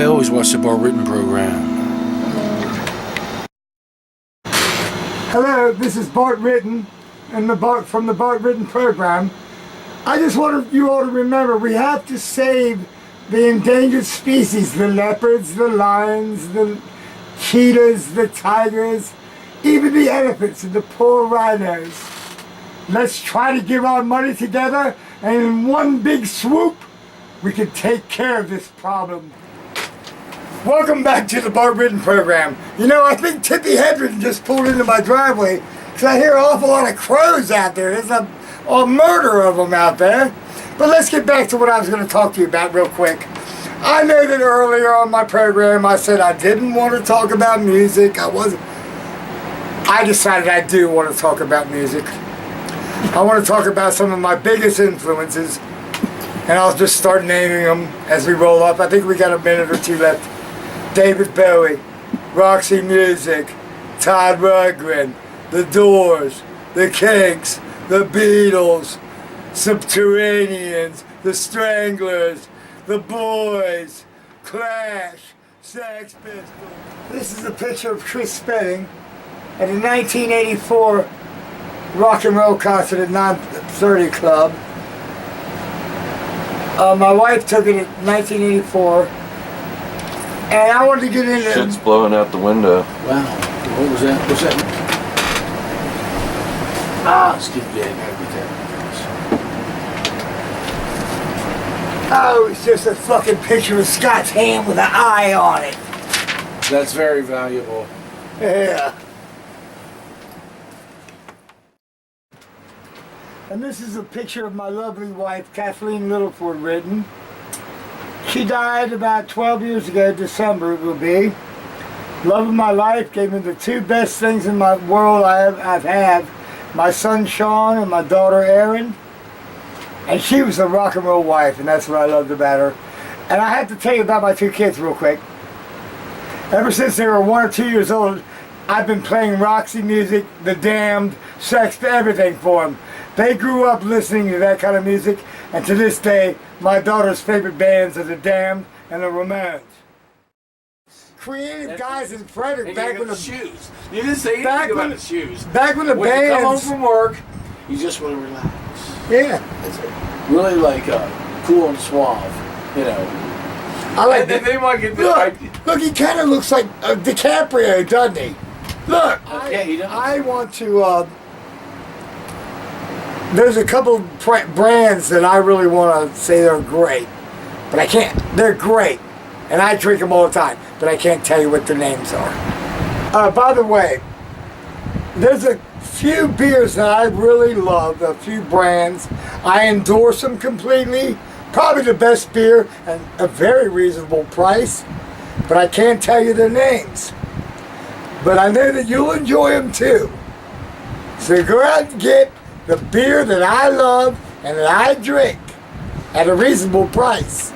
I always watch the Bart Written program. Hello, this is Bart Written and from the Bart Written program. I just want you all to remember we have to save the endangered species, the leopards, the lions, the cheetahs, the tigers, even the elephants and the poor rhinos. Let's try to give our money together, and in one big swoop, we can take care of this problem. Welcome back to the Bart Written program. You know, I think Tippi Hedren just pulled into my driveway because I hear an awful lot of crows out there. There's a murder of them out there. But let's get back to what I was going to talk to you about real quick. I know that earlier on my program I said I didn't want to talk about music. I decided I do want to talk about music. I want to talk about some of my biggest influences, and I'll just start naming them as we roll up. I think we got a minute or two left. David Bowie, Roxy Music, Todd Rundgren, The Doors, The Kinks, The Beatles, Subterraneans, The Stranglers, The Boys, Clash, Sex Pistols. This is a picture of Chris Spedding at a 1984 rock and roll concert at 930 Club. My wife took it in 1984, and I wanted to get into it. Shit's blowing out the window. Wow. What was that? What's that? Excuse me. Oh, it's just a fucking picture of Scott's hand with an eye on it. That's very valuable. Yeah. And this is a picture of my lovely wife, Kathleen Littleford Written. She died about 12 years ago, December it will be. Love of my life, gave me the two best things in my world I've had. My son Sean and my daughter Erin. And she was a rock and roll wife, and that's what I loved about her. And I have to tell you about my two kids real quick. Ever since they were 1 or 2 years old, I've been playing Roxy Music, The Damned, Sex, everything for them. They grew up listening to that kind of music, and to this day, my daughter's favorite bands are The Damned and The Ramones. Creative guys in Frederick back when the shoes. You didn't say anything about the shoes. Back when the When you come home bands. from work, you just want to relax. Yeah. That's it. Really like cool and suave, you know. I like And then they might get Look, he kind of looks like DiCaprio, doesn't he? Look, Yeah, he does. I want to. There's a couple brands that I really want to say they're great, but I can't. They're great, and I drink them all the time, but I can't tell you what their names are. By the way, there's a few beers that I really love, a few brands. I endorse them completely. Probably the best beer at a very reasonable price, but I can't tell you their names. But I know that you'll enjoy them too. So go out and get the beer that I love and that I drink at a reasonable price.